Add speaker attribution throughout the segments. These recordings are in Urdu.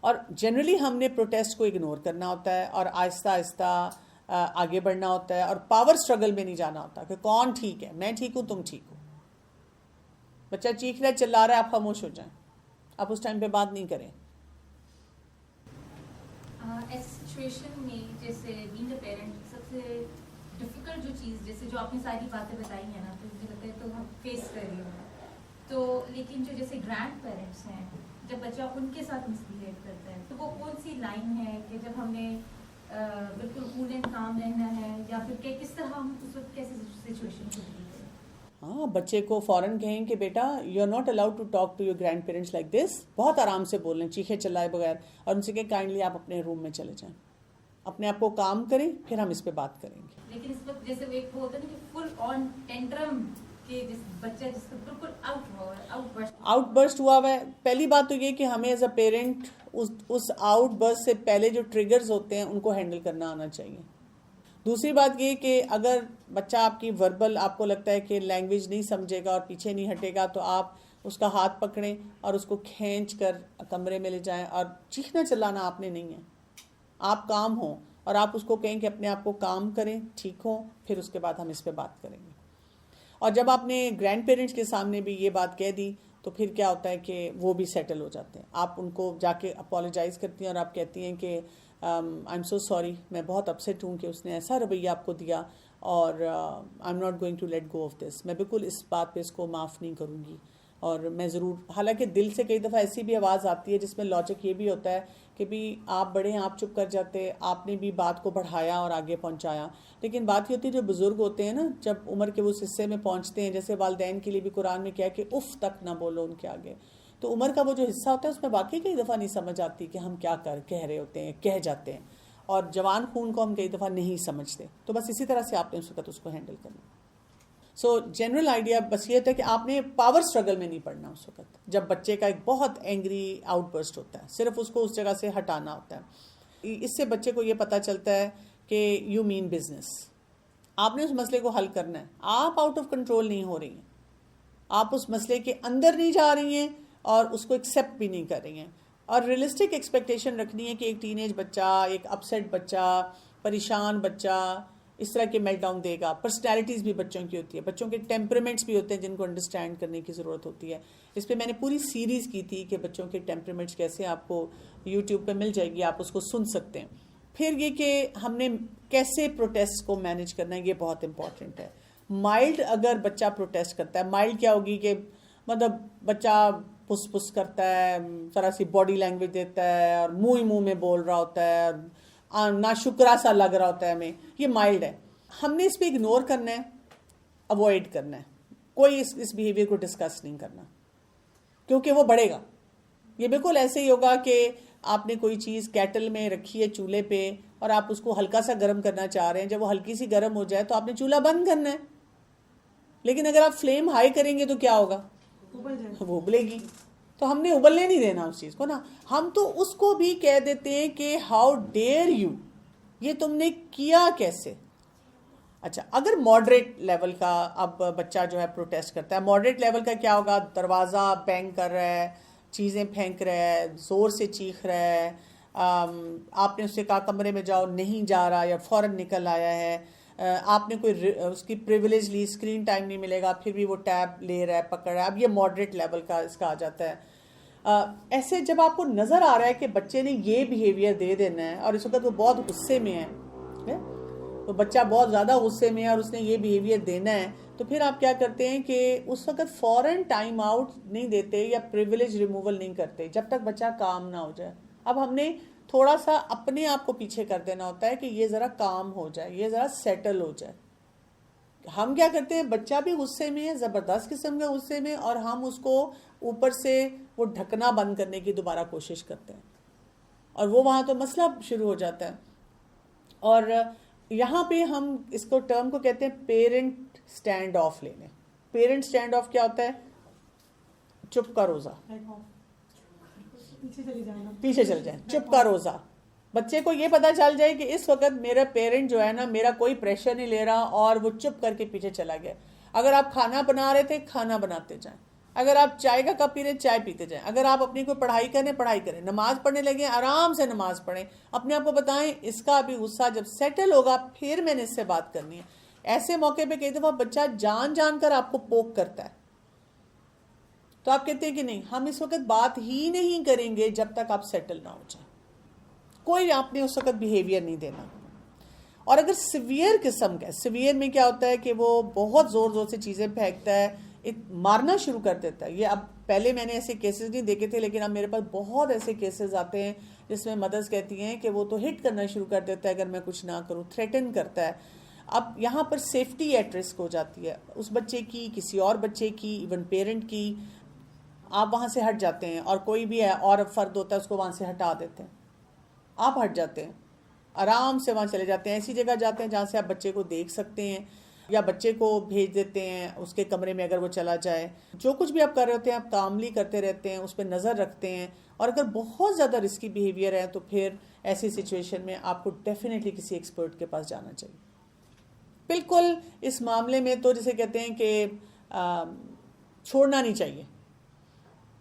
Speaker 1: اور جنرلی ہم نے پروٹیسٹ کو اگنور کرنا ہوتا ہے اور آہستہ آہستہ آگے بڑھنا ہوتا ہے اور پاور سٹرگل میں نہیں جانا ہوتا کہ کون ٹھیک ہے، میں ٹھیک ہوں تم ٹھیک ہو. بچہ چیخ رہا ہے چلا رہا ہے، آپ خاموش ہو جائیں، آپ اس ٹائم پہ بات نہیں کریں.
Speaker 2: ایسی سچویشن میں جیسے بینگ اے پیرنٹ سب سے ڈفیکلٹ جو چیز جیسے جو آپ نے ساری باتیں بتائی ہیں نا تو مجھے لگتا ہے تو ہم فیس کر رہے ہوں تو لیکن جو جیسے گرینڈ پیرنٹس ہیں جب بچہ ان کے ساتھ مسبہیو کرتا ہے تو وہ کون سی لائن ہے کہ جب ہم نے بالکل کول اینڈ کام رہنا ہے یا پھر کہ کس طرح ہم اس وقت کیسے سچویشن کو ڈیل کریں؟
Speaker 1: ہاں، بچے کو فوراً کہیں کہ بیٹا you are not allowed to talk to your grandparents like this. بہت آرام سے بولیں، چیخے چلائے بغیر، اور ان سے کہ کائنڈلی آپ اپنے روم میں چلے جائیں، اپنے آپ کو کام کریں، پھر ہم اس پہ بات کریں گے.
Speaker 2: لیکن اس وقت جیسے ایک وہ ہوتا ہے نا کہ فل آن ٹینٹرم کہ بچہ جس کا بالکل
Speaker 1: آؤٹ برسٹ ہوا ہے. پہلی بات تو یہ کہ ہمیں ایز اے پیرنٹ اس آؤٹ برسٹ سے پہلے جو ٹریگرز ہوتے ہیں ان کو ہینڈل کرنا آنا چاہیے. دوسری بات یہ کہ اگر بچہ آپ کی وربل آپ کو لگتا ہے کہ لینگویج نہیں سمجھے گا اور پیچھے نہیں ہٹے گا تو آپ اس کا ہاتھ پکڑیں اور اس کو کھینچ کر کمرے میں لے جائیں. اور چیخنا چلانا آپ نے نہیں ہے، آپ کام ہوں اور آپ اس کو کہیں کہ اپنے آپ کو کام کریں، ٹھیک ہوں، پھر اس کے بعد ہم اس پہ بات کریں گے. اور جب آپ نے گرینڈ پیرنٹس کے سامنے بھی یہ بات کہہ دی تو پھر کیا ہوتا ہے کہ وہ بھی سیٹل ہو جاتے ہیں. آپ ان کو جا کے اپالوجائز کرتی ہیں اور آپ کہتی ہیں کہ آئی ایم سو سوری، میں بہت اپسیٹ ہوں کہ اس نے ایسا رویہ آپ کو دیا اور I am not going to let go of this. میں بالکل اس بات پہ اس کو معاف نہیں کروں گی اور میں ضرور، حالانکہ دل سے کئی دفعہ ایسی بھی آواز آتی ہے جس میں لاجک یہ بھی ہوتا ہے کہ بھی آپ بڑے ہیں، آپ چپ کر جاتے، آپ نے بھی بات کو بڑھایا اور آگے پہنچایا. لیکن بات یہ ہوتی ہے جو بزرگ ہوتے ہیں نا، جب عمر کے اس حصے میں پہنچتے ہیں، جیسے والدین کے لیے بھی قرآن میں کیا ہے کہ اف تک نہ بولو ان کے آگے، تو عمر کا وہ جو حصہ ہوتا ہے اس میں واقعی کئی دفعہ نہیں سمجھ آتی کہ ہم کیا کہہ رہے ہوتے ہیں، کہہ جاتے ہیں، اور جوان خون کو ہم کئی دفعہ نہیں سمجھتے. تو بس اسی طرح سے آپ نے اس وقت اس کو ہینڈل کرنا. سو جنرل آئیڈیا بس یہ ہے کہ آپ نے پاور سٹرگل میں نہیں پڑنا اس وقت جب بچے کا ایک بہت اینگری آؤٹ برسٹ ہوتا ہے. صرف اس کو اس جگہ سے ہٹانا ہوتا ہے. اس سے بچے کو یہ پتہ چلتا ہے کہ یو مین بزنس. آپ نے اس مسئلے کو حل کرنا ہے، آپ آؤٹ آف کنٹرول نہیں ہو رہی ہیں، آپ اس مسئلے کے اندر نہیں جا رہی ہیں اور اس کو ایکسیپٹ بھی نہیں کر رہی ہیں. اور ریئلسٹک ایکسپیکٹیشن رکھنی ہے کہ ایک ٹین ایج بچہ، ایک اپسیٹ بچہ، پریشان بچہ اس طرح کے melt down they God. Personalities بھی بچوں کی ہوتی ہے، بچوں کے ٹیمپرمنٹس بھی ہوتے ہیں جن کو انڈرسٹینڈ کرنے کی ضرورت ہوتی ہے. اس پہ میں نے پوری سیریز کی تھی کہ بچوں کے ٹیمپرمنٹس کیسے، آپ کو یوٹیوب پہ مل جائے گی، آپ اس کو سن سکتے ہیں. پھر یہ کہ ہم نے کیسے پروٹیسٹ کو مینیج کرنا ہے، یہ بہت امپورٹنٹ ہے. مائلڈ اگر بچہ پروٹیسٹ کرتا ہے، مائلڈ کیا ہوگی کہ مطلب بچہ پس پس کرتا ہے، ذرا سی باڈی لینگویج دیتا ہے اور منہ ہی منہ میں بول رہا ہوتا ہے، ناشکرا سا لگ رہا ہوتا ہے ہمیں، یہ مائلڈ ہے. ہم نے اس پہ اگنور کرنا ہے، اوائڈ کرنا ہے، کوئی اس بیہیویئر کو ڈسکس نہیں کرنا کیونکہ وہ بڑھے گا. یہ بالکل ایسے ہی ہوگا کہ آپ نے کوئی چیز کیٹل میں رکھی ہے چولہے پہ اور آپ اس کو ہلکا سا گرم کرنا چاہ رہے ہیں. جب وہ ہلکی سی گرم ہو جائے تو آپ نے چولہا بند کرنا ہے. لیکن اگر آپ فلیم ہائی کریں گے تو کیا ہوگا، وہ ابلے گی. تو ہم نے ابلنے نہیں دینا اس چیز کو نا. ہم تو اس کو بھی کہہ دیتے ہیں کہ ہاؤ ڈیئر یو، یہ تم نے کیا کیسے. اچھا، اگر ماڈریٹ لیول کا اب بچہ جو ہے پروٹیسٹ کرتا ہے، ماڈریٹ لیول کا کیا ہوگا، دروازہ بینگ کر رہا ہے، چیزیں پھینک رہا ہے، زور سے چیخ رہا ہے، آپ نے اس سے کہا کمرے میں جاؤ، نہیں جا رہا یا فوراً نکل آیا ہے، آپ نے کوئی اس کی پریویلیج لی، اسکرین ٹائم نہیں ملے گا پھر بھی وہ ٹیب لے رہا ہے، پکڑ رہا ہے. اب یہ ماڈریٹ لیول کا اس کا آ جاتا ہے. ایسے جب آپ کو نظر آ رہا ہے کہ بچے نے یہ بیہیویئر دے دینا ہے اور اس وقت وہ بہت غصے میں ہے، تو بچہ بہت زیادہ غصے میں ہے اور اس نے یہ بیہیویئر دینا ہے، تو پھر آپ کیا کرتے ہیں کہ اس وقت فوراً ٹائم آؤٹ نہیں دیتے یا پریویلیج ریموول نہیں کرتے جب تک بچہ کام نہ ہو جائے. اب ہم نے تھوڑا سا اپنے آپ کو پیچھے کر دینا ہوتا ہے کہ یہ ذرا کام ہو جائے، یہ ذرا سیٹل ہو جائے. ہم کیا کرتے ہیں، بچہ بھی غصے میں ہے، زبردست قسم کے غصے میں، اور ہم اس کو اوپر سے وہ ڈھکنا بند کرنے کی دوبارہ کوشش کرتے ہیں اور وہ وہاں تو مسئلہ شروع ہو جاتا ہے. اور یہاں پہ ہم اس کو ٹرم کو کہتے ہیں پیرنٹ سٹینڈ آف لینے. پیرنٹ سٹینڈ آف کیا ہوتا ہے، چپ کا روزہ، پیچھے چل جائیں، چپ کا روزہ. بچے کو یہ پتا چل جائے کہ اس وقت میرا پیرنٹ جو ہے نا میرا کوئی پریشر نہیں لے رہا اور وہ چپ کر کے پیچھے چلا گیا. اگر آپ کھانا بنا رہے تھے، کھانا بناتے جائیں. اگر آپ چائے کا کپ پی رہے چائے پیتے جائیں. اگر آپ اپنی کوئی پڑھائی کریں, نماز پڑھنے لگے آرام سے نماز پڑھیں. اپنے آپ کو بتائیں اس کا ابھی غصہ جب سیٹل ہوگا پھر میں نے اس سے بات کرنی ہے. ایسے موقع پہ کئی دفعہ بچہ جان جان کر آپ کو پوک کرتا ہے, تو آپ کہتے ہیں کہ نہیں ہم اس وقت بات ہی نہیں کریں گے جب تک آپ سیٹل نہ ہو جائیں. کوئی آپ نے اس وقت بیہیویئر نہیں دینا. اور اگر سیویئر قسم کا, سیویئر میں کیا ہوتا ہے کہ وہ بہت زور زور سے چیزیں پھینکتا ہے, مارنا شروع کر دیتا ہے. یہ اب پہلے میں نے ایسے کیسز نہیں دیکھے تھے, لیکن اب میرے پاس بہت ایسے کیسز آتے ہیں جس میں مدرس کہتی ہیں کہ وہ تو ہٹ کرنا شروع کر دیتا ہے اگر میں کچھ نہ کروں, تھریٹن کرتا ہے. اب یہاں پر سیفٹی ایٹ رسک ہو جاتی ہے, اس بچے کی, کسی اور بچے کی, ایون پیرنٹ کی. آپ وہاں سے ہٹ جاتے ہیں, اور کوئی بھی ہے اور فرد ہوتا ہے اس کو وہاں سے ہٹا دیتے ہیں. آپ ہٹ جاتے ہیں, آرام سے وہاں چلے جاتے ہیں, ایسی جگہ جاتے ہیں جہاں سے آپ بچے کو دیکھ سکتے ہیں, یا بچے کو بھیج دیتے ہیں اس کے کمرے میں اگر وہ چلا جائے. جو کچھ بھی آپ کر رہے ہوتے ہیں آپ کاملی کرتے رہتے ہیں, اس پہ نظر رکھتے ہیں. اور اگر بہت زیادہ رسکی بیہیویئر ہے تو پھر ایسی سچویشن میں آپ کو ڈیفینیٹلی کسی ایکسپرٹ کے پاس جانا چاہیے. بالکل اس معاملے میں تو جسے کہتے ہیں کہ چھوڑنا نہیں چاہیے,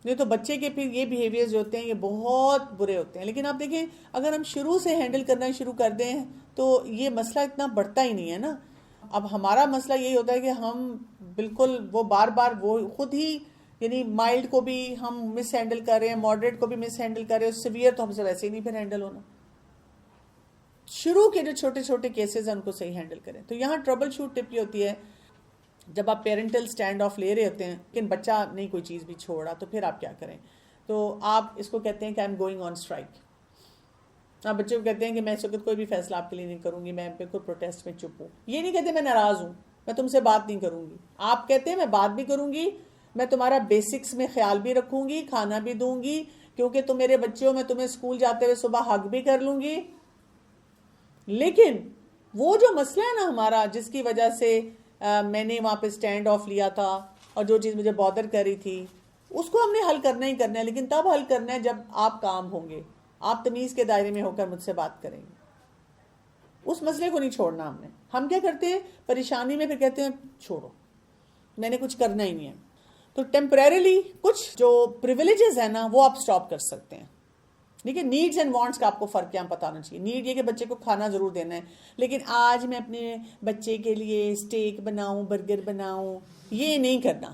Speaker 1: نہیں تو بچے کے پھر یہ بیہیویئر جو ہوتے ہیں یہ بہت برے ہوتے ہیں. لیکن آپ دیکھیں اگر ہم شروع سے ہینڈل کرنا شروع کر دیں تو یہ مسئلہ اتنا بڑھتا ہی نہیں ہے نا. اب ہمارا مسئلہ یہی ہوتا ہے کہ ہم بالکل وہ بار بار وہ خود ہی, یعنی مائلڈ کو بھی ہم مس ہینڈل کر رہے ہیں, ماڈریٹ کو بھی مس ہینڈل کر رہے ہیں, سیویئر تو ہم سے ویسے ہی نہیں پھر ہینڈل ہونا. شروع کے جو چھوٹے چھوٹے کیسز ہیں ان کو صحیح ہینڈل کریں. تو یہاں ٹربل شوٹ ٹپ یہ ہوتی ہے جب آپ پیرنٹل سٹینڈ آف لے رہے ہوتے ہیں لیکن بچہ نہیں کوئی چیز بھی چھوڑا تو پھر آپ کیا کریں. تو آپ اس کو کہتے ہیں کہ I am going on strike. آپ بچے کو کہتے ہیں کہ میں اس وقت کوئی بھی فیصلہ آپ کے لیے نہیں کروں گی, میں بالکل پروٹیسٹ میں چپ ہوں. یہ نہیں کہتے میں ناراض ہوں, میں تم سے بات نہیں کروں گی. آپ کہتے ہیں میں بات بھی کروں گی, میں تمہارا بیسکس میں خیال بھی رکھوں گی, کھانا بھی دوں گی, کیونکہ تم میرے بچے ہو, میں تمہیں اسکول جاتے ہوئے صبح ہگ بھی کر لوں گی. لیکن وہ جو مسئلہ ہے نا ہمارا جس کی وجہ سے میں نے وہاں پہ سٹینڈ آف لیا تھا اور جو چیز مجھے بادر کری تھی, اس کو ہم نے حل کرنا ہی کرنا ہے. لیکن تب حل کرنا ہے جب آپ کام ہوں گے, آپ تمیز کے دائرے میں ہو کر مجھ سے بات کریں گے. اس مسئلے کو نہیں چھوڑنا ہم نے. ہم کیا کرتے ہیں پریشانی میں پھر کہتے ہیں چھوڑو میں نے کچھ کرنا ہی نہیں ہے. تو ٹیمپریریلی کچھ جو پریویلیجز ہیں نا وہ آپ سٹاپ کر سکتے ہیں. دیکھیے نیڈز اینڈ وانٹس کا آپ کو فرق کیا پتہ ہونا چاہیے. نیڈ یہ کہ بچے کو کھانا ضرور دینا ہے, لیکن آج میں اپنے بچے کے لیے اسٹیک بناؤں, برگر بناؤں, یہ نہیں کرنا.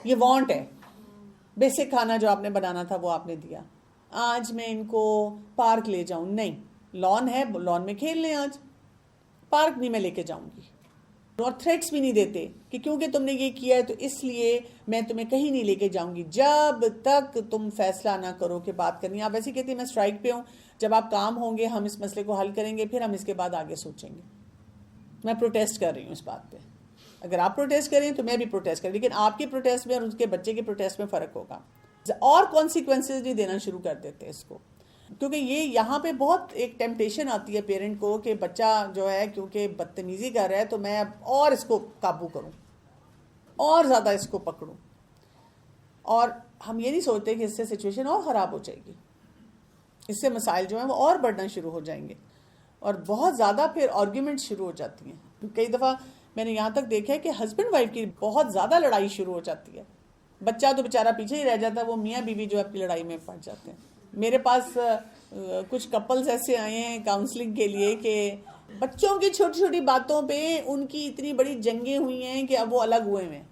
Speaker 1: یہ وانٹ ہے, بیسک کھانا جو آپ نے بنانا تھا وہ آپ نے دیا. آج میں ان کو پارک لے جاؤں, نہیں, لان ہے لان میں کھیل لیں, آج پارک نہیں میں لے کے جاؤں گی. اور تھریٹس بھی نہیں دیتے کہ کیونکہ تم نے یہ کیا ہے تو اس لیے میں تمہیں کہیں نہیں لے کے جاؤں گی جب تک تم فیصلہ نہ کرو کہ بات کرنی. آپ ایسے کہتے ہیں میں اسٹرائک پہ ہوں, جب آپ کام ہوں گے ہم اس مسئلے کو حل کریں گے, پھر ہم اس کے بعد آگے سوچیں گے. میں پروٹیسٹ کر رہی ہوں اس بات پہ. اگر آپ پروٹیسٹ کریں تو میں بھی پروٹیسٹ کریں, لیکن آپ کی پروٹیسٹ میں اور اس کے بچے کی پروٹیسٹ میں فرق ہوگا. اور کانسیکوینسز نہیں دینا شروع کر دیتے اس کو, کیونکہ یہ یہاں پہ بہت ایک ٹیمپٹیشن آتی ہے پیرنٹ کو کہ بچہ جو ہے کیونکہ بدتمیزی کر رہا ہے تو میں اب اور اس کو قابو کروں, اور زیادہ اس کو پکڑوں. اور ہم یہ نہیں سوچتے کہ اس سے سچویشن اور خراب ہو جائے گی, اس سے مسائل جو ہیں وہ اور بڑھنا شروع ہو جائیں گے, اور بہت زیادہ پھر آرگیومنٹ شروع ہو جاتی ہیں. کئی دفعہ میں نے یہاں تک دیکھا ہے کہ ہسبینڈ وائف کی بہت زیادہ لڑائی شروع ہو جاتی ہے. بچہ تو بیچارہ پیچھے ہی رہ جاتا ہے, وہ میاں بیوی جو اپنی لڑائی میں پڑ جاتے ہیں. میرے پاس کچھ کپلز ایسے آئے ہیں کاؤنسلنگ کے لیے کہ بچوں کی چھوٹی چھوٹی باتوں پہ ان کی اتنی بڑی جنگیں ہوئی ہیں کہ اب وہ الگ ہوئے ہیں.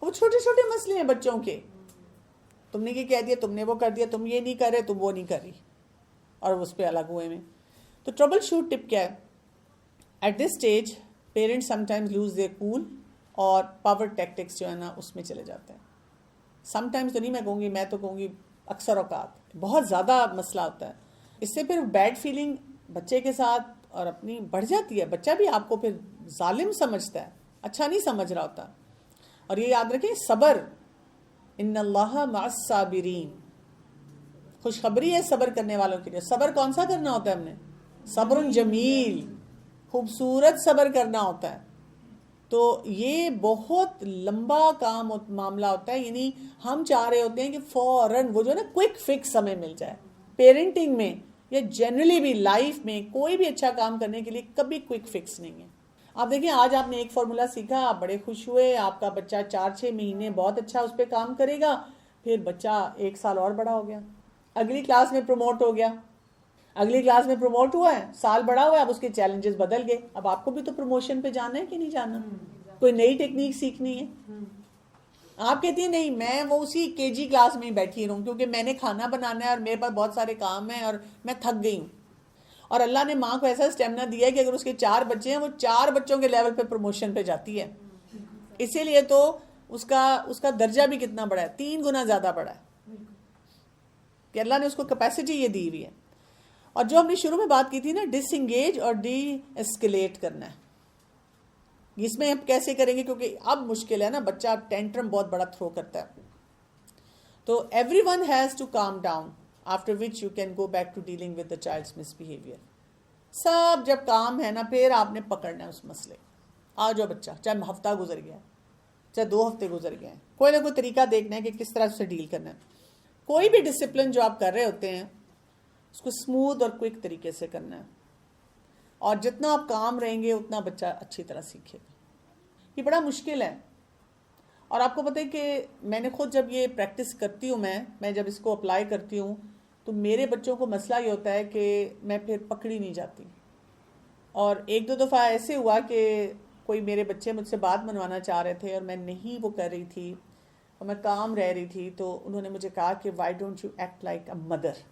Speaker 1: وہ چھوٹے چھوٹے مسئلے ہیں بچوں کے, تم نے یہ کہہ دیا, تم نے وہ کر دیا, تم یہ نہیں کر رہے, تم وہ نہیں کر رہی, اور اس پہ الگ ہوئے ہیں. تو ٹربل شوٹ ٹپ کیا ہے, at this stage parents sometimes lose their cool اور پاور ٹیکٹکس جو ہے نا اس میں چلے جاتے ہیں. سم ٹائمز تو نہیں میں کہوں گی, میں تو کہوں گی اکثر اوقات بہت زیادہ مسئلہ ہوتا ہے. اس سے پھر بیڈ فیلنگ بچے کے ساتھ اور اپنی بڑھ جاتی ہے. بچہ بھی آپ کو پھر ظالم سمجھتا ہے, اچھا نہیں سمجھ رہا ہوتا. اور یہ یاد رکھیں صبر, ان اللہ مع الصابرین, خوشخبری ہے صبر کرنے والوں کے لیے. صبر کون سا کرنا ہوتا ہے ہم نے, صبر جمیل, خوبصورت صبر کرنا ہوتا ہے. تو یہ بہت لمبا کام معاملہ ہوتا ہے. یعنی ہم چاہ رہے ہوتے ہیں کہ فوراً وہ جو ہے نا کوئک فکس ہمیں مل جائے. پیرنٹنگ میں یا جنرلی بھی لائف میں کوئی بھی اچھا کام کرنے کے لیے کبھی کوئک فکس نہیں ہے. آپ دیکھیں آج آپ نے ایک فارمولا سیکھا, آپ بڑے خوش ہوئے, آپ کا بچہ 4-6 مہینے بہت اچھا اس پہ کام کرے گا, پھر بچہ 1 سال اور بڑا ہو گیا, اگلی کلاس میں پروموٹ ہو گیا, اگلی کلاس میں پروموٹ ہوا ہے, سال بڑا ہوا ہے, اب اس کے چیلنجز بدل گئے, اب آپ کو بھی تو پروموشن پہ جانا ہے کہ نہیں جانا, کوئی نئی ٹیکنیک سیکھنی ہے. آپ کہتی ہیں نہیں میں وہ اسی KG کلاس میں ہی بیٹھی رہوں کیونکہ میں نے کھانا بنانا ہے اور میرے پاس بہت سارے کام ہیں اور میں تھک گئی ہوں. اور اللہ نے ماں کو ایسا اسٹیمنا دیا ہے کہ اگر اس کے 4 بچے ہیں وہ 4 بچوں کے لیول پہ پروموشن پہ جاتی ہے. اسی لیے تو اس کا درجہ بھی کتنا بڑا ہے, 3 گنا زیادہ بڑا ہے کہ اللہ نے اس کو کیپیسٹی یہ دی ہوئی ہے. اور جو ہم نے شروع میں بات کی تھی نا, ڈس انگیج اور ڈی ایسکیلیٹ کرنا ہے, اس میں ہم کیسے کریں گے کیونکہ اب مشکل ہے نا, بچہ ٹینٹرم بہت بڑا تھرو کرتا ہے. تو everyone has to calm down after which you can go back to dealing with the child's misbehaviour. سب جب کام ہے نا پھر آپ نے پکڑنا ہے اس مسئلے. آ جاؤ بچہ, چاہے ہفتہ گزر گیا, چاہے 2 ہفتے گزر گئے ہیں, کوئی نہ کوئی طریقہ دیکھنا ہے کہ کس طرح سے ڈیل کرنا ہے. کوئی بھی ڈسپلن جو آپ کر رہے ہوتے ہیں اس کو اسموتھ اور کوئک طریقے سے کرنا ہے, اور جتنا آپ کام رہیں گے اتنا بچہ اچھی طرح سیکھے گا. یہ بڑا مشکل ہے, اور آپ کو پتہ ہے کہ میں نے خود جب یہ پریکٹس کرتی ہوں, میں جب اس کو اپلائی کرتی ہوں تو میرے بچوں کو مسئلہ یہ ہوتا ہے کہ میں پھر پکڑی نہیں جاتی. اور 1-2 دفعہ ایسے ہوا کہ کوئی میرے بچے مجھ سے بات منوانا چاہ رہے تھے اور میں نہیں وہ کر رہی تھی اور میں کام رہ رہی تھی, تو انہوں نے مجھے کہا کہ why don't you act like a mother,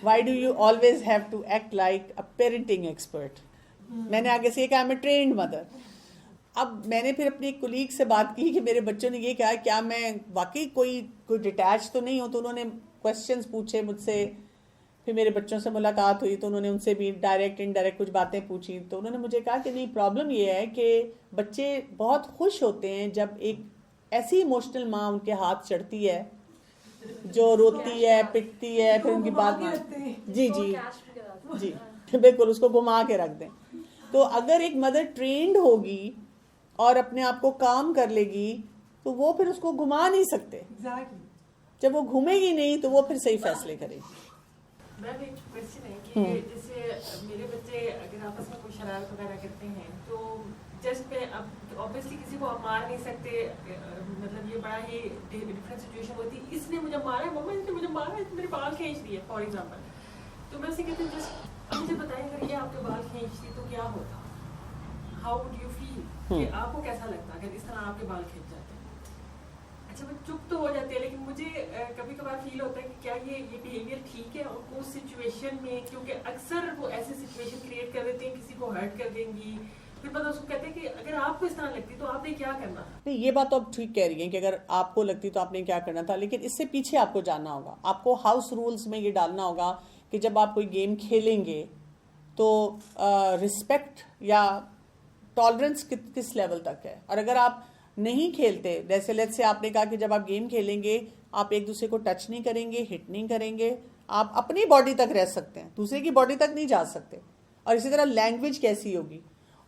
Speaker 1: why do you always have to act like a parenting expert. میں نے آگے سے یہ کہا I am a trained mother. اب میں نے پھر اپنی ایک کولیگ سے بات کی کہ میرے بچوں نے یہ کہا کیا میں واقعی کوئی ڈیٹیچ تو نہیں ہوں, تو انہوں نے کویسچنز پوچھے مجھ سے. پھر میرے بچوں سے ملاقات ہوئی تو انہوں نے ان سے بھی ڈائریکٹ انڈائریکٹ کچھ باتیں پوچھی, تو انہوں نے مجھے کہا کہ نہیں, پرابلم یہ ہے کہ بچے بہت خوش ہوتے ہیں جب ایک ایسی ایموشنل ماں ان کے ہاتھ چڑھتی ہے جو روتی ہے, پٹتی ہے, پھر ان کی بات مانتی ہے. جی جی جی بالکل, اس کو گھما کے رکھ دیں. تو اگر ایک مدر ٹرینڈ ہوگی اور اپنے آپ کو کام کر لے گی تو وہ پھر اس کو گھما نہیں سکتے. جب وہ گھومے گی نہیں تو وہ پھر صحیح فیصلے کرے گی.
Speaker 3: میم ایک کوشچن ہے کہ جیسے میرے بچے اگر آپس میں کوئی شرارت وغیرہ کرتے ہیں تو جسٹ پہ اب اوبیسلی کسی کو آپ مار نہیں سکتے, مطلب یہ بڑا ہی ڈفرینٹ سچویشن ہوتی ہے. اس نے مجھے مارا ہے, مما اس نے مجھے مارا ہے, میرے بال کھینچ دیے فار ایگزامپل. تو میں اسے کہتی ہوں جسٹ مجھے بتائیں اگر یہ آپ کے بال کھینچتی تو کیا ہوتا, ہاؤ وڈ یو فیل, کہ آپ کو کیسا لگتا اگر اس طرح آپ کے بال کھینچ جاتے ہیں. اچھا وہ چپ تو ہو جاتے ہیں, لیکن مجھے کبھی کبھار فیل ہوتا ہے کہ کیا یہ بیہیویئر ٹھیک ہے, اور اس سچویشن میں کیونکہ اکثر وہ ایسے سچویشن کریٹ کر دیتے ہیں کسی کو ہرٹ کر دیں گی, پھر پتہ اس کو کہتے ہیں کہ اگر آپ کو اس طرح لگتی تو آپ نے کیا کرنا.
Speaker 1: نہیں, یہ بات تو آپ ٹھیک کہہ رہی ہیں کہ اگر آپ کو لگتی تو آپ نے کیا کرنا تھا, لیکن اس سے پیچھے آپ کو جاننا ہوگا. آپ کو ہاؤس رولز میں یہ ڈالنا ہوگا کہ جب آپ کوئی گیم کھیلیں گے تو رسپیکٹ یا ٹالرنس کس لیول تک ہے. اور اگر آپ نہیں کھیلتے, جیسے لیٹ سے آپ نے کہا کہ جب آپ گیم کھیلیں گے آپ ایک دوسرے کو ٹچ نہیں کریں گے, ہٹ نہیں کریں گے, آپ اپنی باڈی تک رہ سکتے ہیں, دوسرے کی باڈی تک نہیں جا سکتے. اور اسی طرح لینگویج کیسی ہوگی,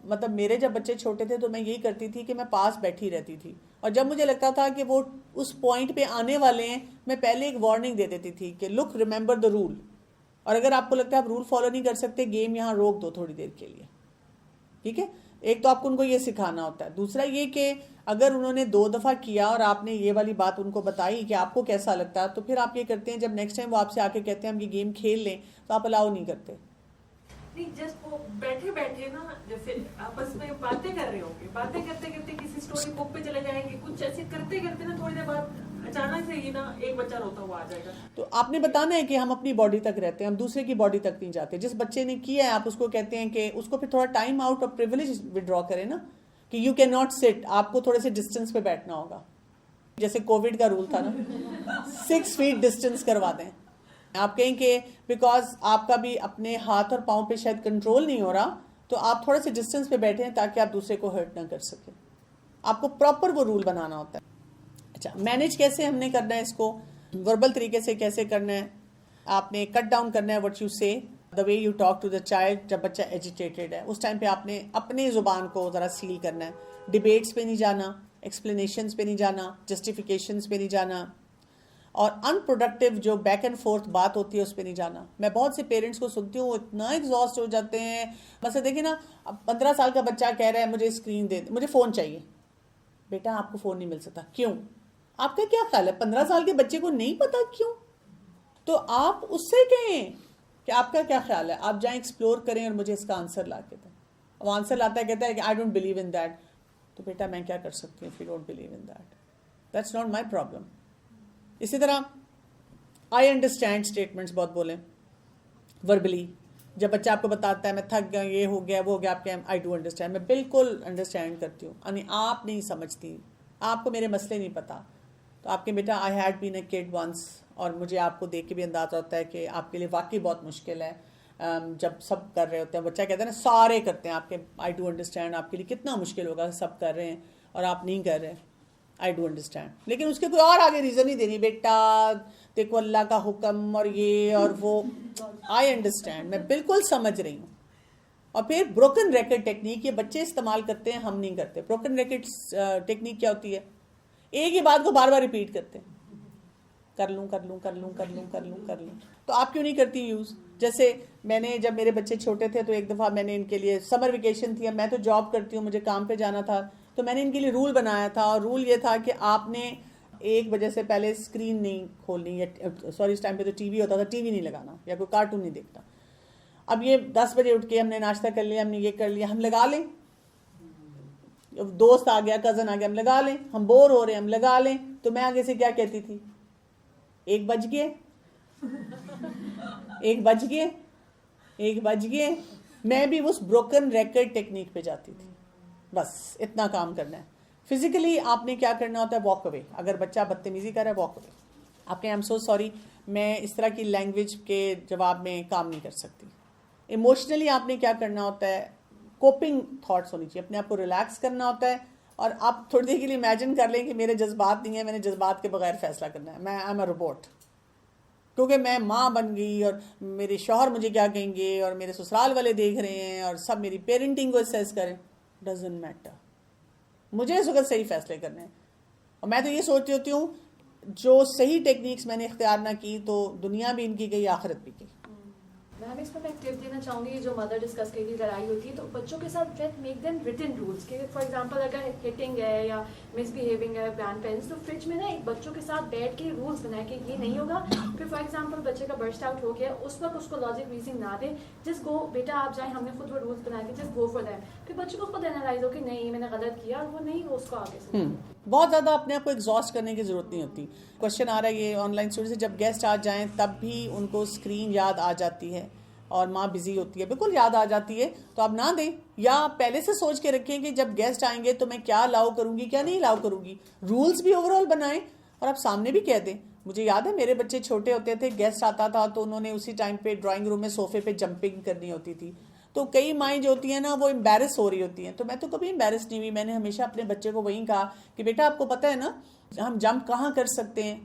Speaker 1: مطلب میرے جب بچے چھوٹے تھے تو میں یہی کرتی تھی کہ میں پاس بیٹھی رہتی تھی, اور جب مجھے لگتا تھا کہ وہ اس پوائنٹ پہ آنے والے ہیں میں پہلے ایک وارننگ دے دیتی تھی کہ لک ریممبر دا رول, اور اگر آپ کو لگتا ہے آپ رول فالو نہیں کر سکتے, گیم یہاں روک دو تھوڑی دیر کے لیے. ٹھیک ہے, ایک تو آپ کو ان کو یہ سکھانا ہوتا ہے. دوسرا یہ کہ اگر انہوں نے 2 دفعہ کیا اور آپ نے یہ والی بات ان کو بتائی کہ آپ کو کیسا لگتا ہے, تو پھر آپ یہ کرتے ہیں جب نیکسٹ ٹائم وہ آپ سے آ کے کہتے ہیں ہم یہ گیم کھیل لیں تو آپ الاؤ نہیں کرتے.
Speaker 3: نہیں, جسٹ وہ بیٹھے بیٹھے نا جیسے آپس میں باتیں کر رہے ہوں گے, باتیں کرتے کرتے کسی اسٹوری بک پہ چلے جائیں گے, کچھ ایسے کرتے کرتے نا تھوڑی دیر بعد اچانک سے ہی نا ایک بچہ روتا ہوا آ جائے گا. تو
Speaker 1: آپ نے بتانا ہے کہ ہم اپنی باڈی تک رہتے ہیں, ہم دوسرے کی باڈی تک نہیں جاتے. جس بچے نے کیا ہے آپ اس کو کہتے ہیں کہ اس کو پھر تھوڑا ٹائم آؤٹ اور پریویلیج ودرا کریں نا, کہ یو کین ناٹ سٹ, آپ کو تھوڑے سے ڈسٹینس پہ بیٹھنا ہوگا. جیسے کووڈ کا رول تھا نا 6 فیٹ ڈسٹینس کروا دیں. آپ کہیں کہ بیکاز آپ کا بھی اپنے ہاتھ اور پاؤں پہ شاید کنٹرول نہیں ہو رہا, تو آپ تھوڑے سے ڈسٹینس پہ بیٹھیں تاکہ آپ دوسرے کو ہرٹ نہ کر سکیں. آپ کو پراپر وہ رول بنانا ہوتا ہے. اچھا, مینیج کیسے ہم نے کرنا ہے اس کو, وربل طریقے سے کیسے کرنا ہے. آپ نے کٹ ڈاؤن کرنا ہے what you say, the way you talk to the child. جب بچہ ایجیٹیٹڈ ہے اس ٹائم پہ آپ نے اپنی زبان کو ذرا سیل کرنا ہے. ڈبیٹس پہ نہیں جانا, ایکسپلینیشنز پہ نہیں جانا, جسٹیفیکیشنز پہ نہیں جانا. اور ان پروڈکٹیو جو بیک اینڈ فورتھ بات ہوتی ہے اس پہ نہیں جانا. میں بہت سے پیرنٹس کو سنتی ہوں وہ اتنا ایگزاسٹ ہو جاتے ہیں. مثلا دیکھیں نا, اب 15 سال کا بچہ کہہ رہا ہے مجھے اسکرین دے, مجھے فون چاہیے. بیٹا آپ کو فون نہیں مل سکتا. کیوں؟ آپ کا کیا خیال ہے 15 سال کے بچے کو نہیں پتا کیوں؟ تو آپ اس سے کہیں کہ آپ کا کیا خیال ہے, آپ جائیں ایکسپلور کریں اور مجھے اس کا آنسر لا کے دیں. وہ آنسر لاتا ہے, کہتا ہے کہ I don't believe in that. تو بیٹا میں کیا کر سکتی ہوں if you don't believe in that, that's not my problem. اسی طرح آئی انڈرسٹینڈ اسٹیٹمنٹس بہت بولیں وربلی. جب بچہ آپ کو بتاتا ہے میں تھک گیا, یہ ہو گیا, وہ ہو گیا, آپ کے آئی ڈو انڈرسٹینڈ, میں بالکل انڈرسٹینڈ کرتی ہوں. یعنی آپ نہیں سمجھتی, آپ کو میرے مسئلے نہیں پتا. تو آپ کے بیٹا I had been a could once, اور مجھے آپ کو دیکھ کے بھی اندازہ ہوتا ہے کہ آپ کے لیے واقعی بہت مشکل ہے جب سب کر رہے ہوتے ہیں. بچہ کہتا ہے نا سارے کرتے ہیں, آپ کے آئی ڈو انڈرسٹینڈ آپ کے لیے کتنا مشکل ہوگا, سب کر رہے ہیں اور آپ نہیں کر رہے. آئی ڈو انڈرسٹینڈ, لیکن اس کے کوئی اور آگے ریزن نہیں دینی, بیٹا دیکھو اللہ کا حکم اور یہ اور وہ. آئی انڈرسٹینڈ, میں بالکل سمجھ رہی ہوں. اور پھر بروکن ریکٹ ٹیکنیک, یہ بچے استعمال کرتے ہیں, ہم نہیں کرتے. بروکن ریکٹ ٹیکنیک کیا ہوتی ہے؟ ایک ہی بات کو بار بار ریپیٹ کرتے ہیں, کر لوں کر لوں کر لوں کر لوں کر لوں کر لوں. تو آپ کیوں نہیں کرتی یوز؟ جیسے میں نے جب میرے بچے چھوٹے تھے تو ایک دفعہ میں نے ان کے لیے سمر ویکیشن تھی, میں تو جاب کرتی ہوں, مجھے کام پہ جانا تھا, تو میں نے ان کے لیے رول بنایا تھا. اور رول یہ تھا کہ آپ نے 1 بجے سے پہلے اسکرین نہیں کھولنی, یا سوری اس ٹائم پہ تو ٹی وی ہوتا تھا, ٹی وی نہیں لگانا یا کوئی کارٹون نہیں دیکھنا. اب یہ 10 بجے اٹھ کے ہم نے ناشتہ کر لیا, ہم نے یہ کر لیا, ہم لگا لیں. دوست آ گیا, کزن آ گیا, ہم لگا لیں. ہم بور ہو رہے ہیں, ہم لگا لیں. تو میں آگے سے کیا کہتی تھی؟ 1 بج گئے, 1 بج گئے, 1 بج گئے. میں بھی اس بروکن ریکٹ ٹیکنیک پہ جاتی تھی. بس اتنا کام کرنا ہے. فزیکلی آپ نے کیا کرنا ہوتا ہے؟ Walk away. اگر بچہ بدتمیزی کر رہا ہے, واک اوے. آپ کے آئی ایم سو سوری, میں اس طرح کی لینگویج کے جواب میں کام نہیں کر سکتی. ایموشنلی آپ نے کیا کرنا ہوتا ہے؟ کوپنگ تھاٹس ہونی چاہیے, اپنے آپ کو ریلیکس کرنا ہوتا ہے. اور آپ تھوڑی دیر کے لیے امیجن کر لیں کہ میرے جذبات نہیں ہیں, میں نے جذبات کے بغیر فیصلہ کرنا ہے. میں آئی ایم اے روبوٹ, کیونکہ میں ماں بن گئی اور میرے شوہر مجھے کیا کہیں گے اور میرے سسرال والے دیکھ رہے ہیں اور سب میری پیرنٹنگ کو اسیس کریں. ڈزنٹ میٹر, مجھے اس وقت صحیح فیصلے کرنے ہیں. اور میں تو یہ سوچتی ہوتی ہوں جو صحیح ٹیکنیکس میں نے اختیار نہ کی تو دنیا بھی ان کی گئی, آخرت بھی کی.
Speaker 4: میم اس میں ایک ٹپ دینا چاہوں گی, جو مدر ڈسکس کی تھی لڑائی ہوتی ہے تو بچوں کے ساتھ let make them written rules, کہ فار ایگزامپل اگر ہٹنگ ہے یا مس بیہیونگ ہے گرینڈ پیرنٹس, تو فرج میں نا ایک بچوں کے ساتھ بیٹھ کے رولس بنائے کہ یہ نہیں ہوگا. پھر فار ایگزامپل بچے کا برسٹ آؤٹ ہو گیا, اس وقت اس کو لاجک ریزنگ نہ دے, جس گو بیٹا آپ جائیں, ہم نے خود وہ رولس بنائے تھے, جس گو فار دیم. پھر بچوں کو خود اینالائز ہو کہ نہیں میں نے غلط کیا, اور وہ نہیں, وہ اس کو آگے سے
Speaker 1: بہت زیادہ اپنے آپ کو ایگزاسٹ کرنے کی ضرورت نہیں ہوتی. کوشچن آ رہا ہے یہ آن لائن اسٹوڈنٹ سے, جب گیسٹ آ جائیں تب بھی ان کو اسکرین یاد آ جاتی ہے اور ماں بزی ہوتی ہے. بالکل یاد آ جاتی ہے تو آپ نہ دیں, یا پہلے سے سوچ کے رکھیں کہ جب گیسٹ آئیں گے تو میں کیا الاؤ کروں گی, کیا نہیں الاؤ کروں گی. رولز بھی اوور آل بنائیں اور آپ سامنے بھی کہہ دیں. مجھے یاد ہے میرے بچے چھوٹے ہوتے تھے, گیسٹ آتا تھا تو انہوں نے اسی ٹائم پہ ڈرائنگ روم میں صوفے پہ جمپنگ کرنی ہوتی تھی. تو کئی مائیں جو ہوتی ہیں نا وہ امبیرس ہو رہی ہوتی ہیں, تو میں تو کبھی امبیرس نہیں ہوئی. میں نے ہمیشہ اپنے بچے کو وہی کہا کہ بیٹا آپ کو پتہ ہے نا ہم جمپ کہاں کر سکتے ہیں.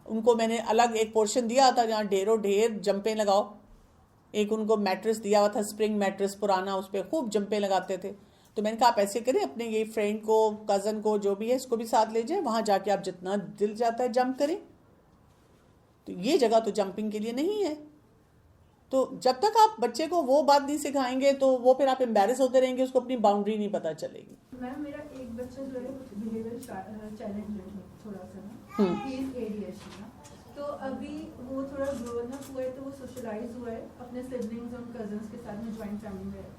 Speaker 1: ان کو میں نے الگ ایک پورشن دیا تھا جہاں ڈھیروں ڈھیر جمپیں لگاؤ. ایک ان کو میٹرس دیا ہوا تھا, اسپرنگ میٹرس پرانا, اس پہ خوب جمپیں لگاتے تھے. تو میں نے کہا آپ ایسے کریں, اپنے یہ فرینڈ کو, کزن کو, جو بھی ہے اس کو بھی ساتھ لے جائیں, وہاں جا کے آپ جتنا دل جاتا ہے جمپ کریں. تو یہ جگہ تو جمپنگ کے لیے نہیں ہے. تو جب تک آپ بچے کو وہ بات نہیں سکھائیں گے تو وہ پھر آپ امبیرس ہوتے رہیں گے, اس کو اپنی باؤنڈری نہیں پتہ چلے گی.
Speaker 5: میم میرا ایک بچہ جو ہے بیہیویئر چیلنج ہے تھوڑا سا نا, ہی از ADHD نا, تو ابھی وہ تھوڑا گرون اپ ہوا ہے, تو وہ سوشلائز ہوا ہے اپنے سبلنگز اور کزنس کے ساتھ میں, جوائنٹ فیملی میں ہے.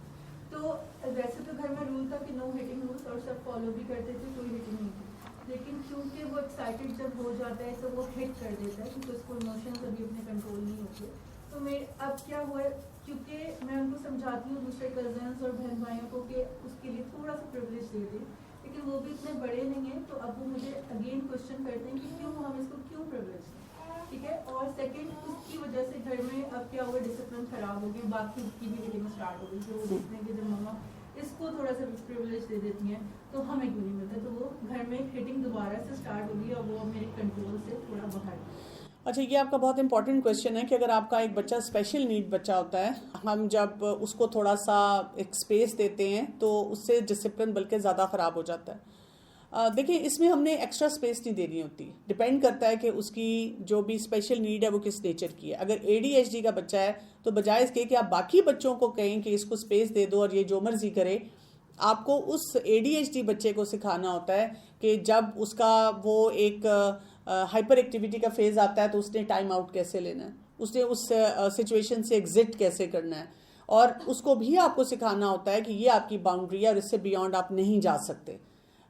Speaker 5: تو ویسے تو گھر میں رول تھا کہ نو ہٹنگ رولس, اور سب فالو بھی کرتے تھے, کوئی ہٹنگ نہیں تھی. لیکن کیونکہ وہ ایکسائٹیڈ جب ہو جاتا ہے تو وہ ہٹ کر دیتا ہے, کیونکہ اس کو ایموشنز ابھی اپنے کنٹرول نہیں ہوتے. تو میں اب کیا ہوا ہے, کیونکہ میں ان کو سمجھاتی ہوں دوسرے کزنس اور بہن بھائیوں کو کہ اس کے لیے تھوڑا سا پریولیج دے دیں, لیکن وہ بھی اتنے بڑے نہیں ہیں. تو اب وہ مجھے اگین کوشچن کرتے ہیں کہ کیوں ہم اس کو کیوں پریولیج دیں, ٹھیک ہے. اور سیکنڈ, اس کی وجہ سے گھر میں اب کیا ہوا, ڈسپلن خراب ہو گئی, باقی کی بھی ہٹنگ اسٹارٹ ہو گئی. تو وہ دیکھتے ہیں کہ جب مما اس کو تھوڑا سا پریولیج دے دیتی ہیں تو ہمیں کیوں نہیں ملتا. تو وہ گھر میں ہٹنگ دوبارہ سے اسٹارٹ ہوگی اور وہ میرے کنٹرول سے تھوڑا باہر.
Speaker 1: اچھا, یہ آپ کا بہت امپورٹنٹ کویشچن ہے کہ اگر آپ کا ایک بچہ اسپیشل نیڈ بچہ ہوتا ہے, ہم جب اس کو تھوڑا سا ایک اسپیس دیتے ہیں تو اس سے ڈسپلن بلکہ زیادہ خراب ہو جاتا ہے. دیکھیں اس میں ہم نے ایکسٹرا اسپیس نہیں دینی ہوتی, ڈپینڈ کرتا ہے کہ اس کی جو بھی اسپیشل نیڈ ہے وہ کس نیچر کی ہے. اگر ADHD کا بچہ ہے تو بجائے اس کے کہ آپ باقی بچوں کو کہیں کہ اس کو اسپیس دے دو اور یہ جو مرضی کرے, آپ کو اس ADHD بچے کو سکھانا ہوتا ہے کہ جب اس کا وہ ایک ہائپر ایکٹیویٹی کا فیز آتا ہے تو اس نے ٹائم آؤٹ کیسے لینا ہے, اس نے اس سچویشن سے ایگزٹ کیسے کرنا ہے, اور اس کو بھی آپ کو سکھانا ہوتا ہے کہ یہ آپ کی باؤنڈری ہے اور اس سے بیونڈ آپ نہیں جا سکتے.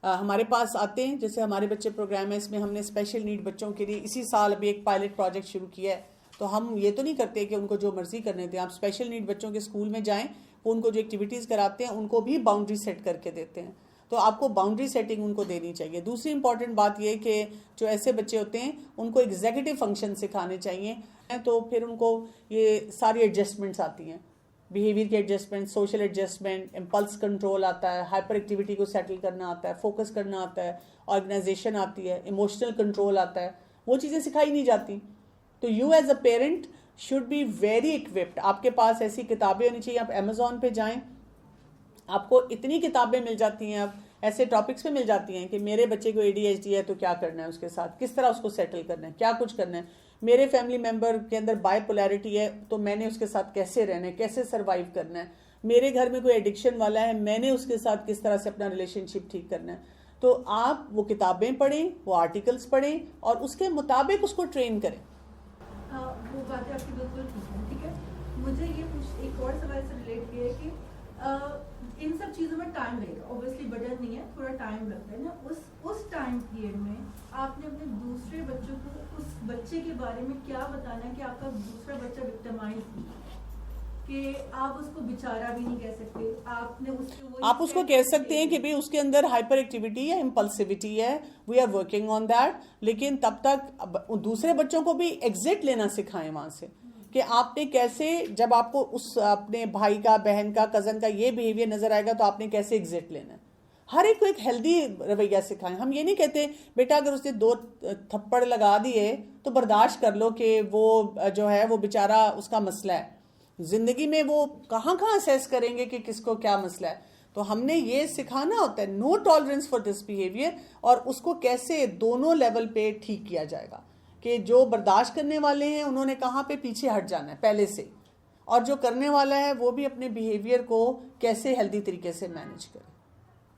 Speaker 1: ہمارے پاس آتے ہیں, جیسے ہمارے بچے پروگرام ہے, اس میں ہم نے اسپیشل نیڈ بچوں کے لیے اسی سال ابھی ایک پائلٹ پروجیکٹ شروع کیا ہے. تو ہم یہ تو نہیں کرتے کہ ان کو جو مرضی کرنے دیں, آپ اسپیشل نیڈ بچوں کے اسکول میں جائیں, وہ ان کو جو ایکٹیویٹیز کراتے ہیں ان کو بھی باؤنڈری سیٹ کر کے دیتے ہیں. تو آپ کو باؤنڈری سیٹنگ ان کو دینی چاہیے. دوسری امپورٹنٹ بات یہ کہ جو ایسے بچے ہوتے ہیں ان کو ایگزیکٹو فنکشن سکھانے چاہیے, تو پھر ان کو یہ ساری ایڈجسٹمنٹس آتی ہیں, بیہیویئر کی adjustment, social adjustment, impulse control آتا ہے, ہائپر ایکٹیویٹی کو سیٹل کرنا آتا ہے, فوکس کرنا آتا ہے, آرگنائزیشن آتی ہے, ایموشنل کنٹرول آتا ہے. وہ چیزیں سکھائی نہیں جاتی. تو you as a parent should be very occupied. آپ کے پاس ایسی کتابیں ہونی چاہیے. آپ امیزون پہ جائیں, آپ کو اتنی کتابیں مل جاتی ہیں, اب ایسے ٹاپکس پہ مل جاتی ہیں کہ میرے بچے کو ADHD ہے تو کیا کرنا ہے اس کے ساتھ, کس طرح اس کو سیٹل کرنا ہے, کیا کچھ کرنا ہے. میرے فیملی ممبر کے اندر بائی پولیرٹی ہے تو میں نے اس کے ساتھ کیسے رہنا ہے, کیسے سروائیو کرنا ہے. میرے گھر میں کوئی ایڈکشن والا ہے, میں نے اس کے ساتھ کس طرح سے اپنا ریلیشن شپ ٹھیک کرنا ہے. تو آپ وہ کتابیں پڑھیں, وہ آرٹیکلس پڑھیں اور اس کے مطابق اس کو ٹرین کریں.
Speaker 5: وہ باتیں آپ کی بالکل ٹھیک ہے. مجھے یہ ایک اور سوال سے ریلیٹ کیا ہے کہ ان سب چیزوں میں ٹائم لگے گا, اوبیسلی بجٹ نہیں ہے, تھوڑا ٹائم لگتا ہے نا. اس ٹائم پیریڈ میں آپ نے اپنے دوسرے بچوں کو اس بچے کے بارے میں کیا بتانا ہے کہ آپ کا دوسرا بچہ وکٹمائز نہیں, کہ آپ اس کو بیچارہ بھی نہیں کہہ سکتے. آپ
Speaker 1: اس کو کہہ سکتے ہیں کہ بھی اس کے اندر ہائپر ایکٹیویٹی ہے, امپلسیوٹی ہے, we are working on that. لیکن تب تک دوسرے بچوں کو بھی ایگزٹ لینا سکھائیں وہاں سے, کہ آپ نے کیسے, جب آپ کو اس اپنے بھائی کا, بہن کا, کزن کا یہ بیہیویئر نظر آئے گا تو آپ نے کیسے ایگزٹ لینا ہے. ہر ایک کو ایک ہیلدی رویہ سکھائیں. ہم یہ نہیں کہتے بیٹا اگر اس نے 2 تھپڑ لگا دیے تو برداشت کر لو کہ وہ جو ہے وہ بیچارہ اس کا مسئلہ ہے. زندگی میں وہ کہاں اسیس کریں گے کہ کس کو کیا مسئلہ ہے. تو ہم نے یہ سکھانا ہوتا ہے نو ٹالرنس فار دس بیہیویئر, اور اس کو کیسے دونوں لیول پہ ٹھیک کیا جائے گا, کہ جو برداشت کرنے والے ہیں انہوں نے کہاں پہ پیچھے ہٹ جانا ہے پہلے سے, اور جو کرنے والا ہے وہ بھی اپنے بیہیویئر کو کیسے ہیلدی طریقے سے مینیج کرے.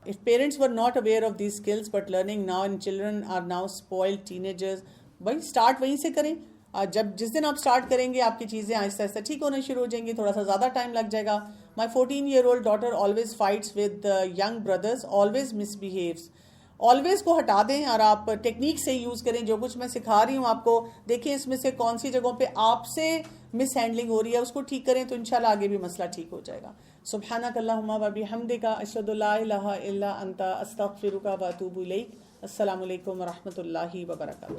Speaker 1: If parents were not aware of these skills but learning now and children are now spoiled teenagers, بھائی اسٹارٹ وہیں سے کریں. جس دن آپ اسٹارٹ کریں گے آپ کی چیزیں آہستہ آہستہ ٹھیک ہونا شروع ہو جائیں گی. تھوڑا سا زیادہ ٹائم لگ جائے گا. My 14-year-old daughter always fights with young brothers, always misbehaves. Always کو ہٹا دیں اور آپ ٹیکنیک سے یوز کریں. جو کچھ میں سکھا رہی ہوں آپ کو, دیکھیں اس میں سے کون سی جگہوں پہ آپ سے مس ہینڈلنگ ہو رہی ہے, اس کو ٹھیک کریں تو انشاءاللہ آگے بھی مسئلہ ٹھیک ہو جائے گا. سبحانک اللہم و بحمدک, اشہد لا الہ الا انت, استغفرک و اتوب الیک. السلام علیکم و رحمۃ اللہ وبرکاتہ.